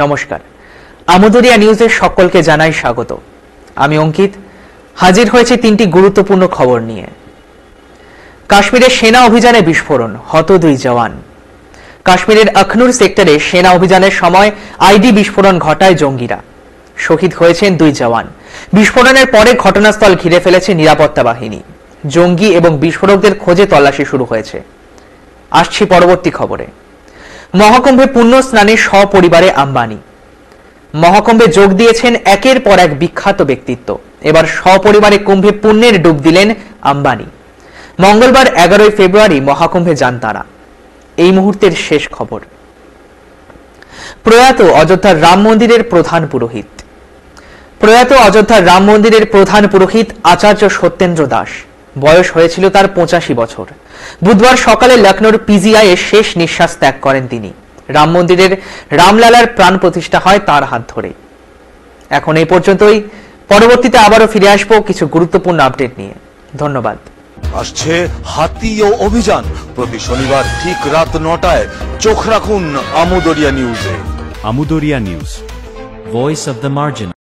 নমস্কার, আমোদরিয়া নিউজের সকলকে জানাই স্বাগত। আমি অঙ্কিত হাজির হয়েছি তিনটি গুরুত্বপূর্ণ খবর নিয়ে। কাশ্মীরে সেনা অভিযানে বিস্ফোরণ, হত 2 জওয়ান। কাশ্মীরের আখনুর সেক্টরে সেনা অভিযানের সময় আইডি বিস্ফোরণ ঘটায় জঙ্গিরা, শহীদ হয়েছেন 2 জওয়ান। বিস্ফোরণের পরে ঘটনাস্থল ঘিরে ফেলেছে নিরাপত্তা বাহিনী। জঙ্গি এবং বিস্ফোরকদের খোঁজে তল্লাশি শুরু হয়েছে। আসছি পরবর্তী খবরে। মহাকুম্ভে পুণ্য স্নানে সপরিবারে আম্বানি। মহাকুম্ভে যোগ দিয়েছেন একের পর এক বিখ্যাত ব্যক্তিত্ব। এবার সপরিবারে কুম্ভে পুণ্যের ডুব দিলেন আম্বানি। মঙ্গলবার 11 ফেব্রুয়ারি মহাকুম্ভে যান তারা। এই মুহূর্তের শেষ খবর। প্রয়াত অযোধ্যার রাম মন্দিরের প্রধান পুরোহিত। প্রয়াত অযোধ্যার রাম মন্দিরের প্রধান পুরোহিত আচার্য সত্যেন্দ্র দাস। বয়স হয়েছিল তার 85 বছর। বুধবার সকালে লখনৌর পিজিআই এ শেষ নিঃশ্বাস ত্যাগ করেন তিনি। রাম মন্দিরের রামলালার প্রাণ প্রতিষ্ঠা হয় তার হাত ধরে। এখন এই পর্যন্তই। পরবর্তীতে আবারও ফিরে আসবো কিছু গুরুত্বপূর্ণ আপডেট নিয়ে। ধন্যবাদ। আসছে হাতিও অভিযান প্রতি শনিবার ঠিক রাত 9টায়। চোখ রাখুন আমোদরিয়া নিউজে। Amudoria News, voice of the marginal.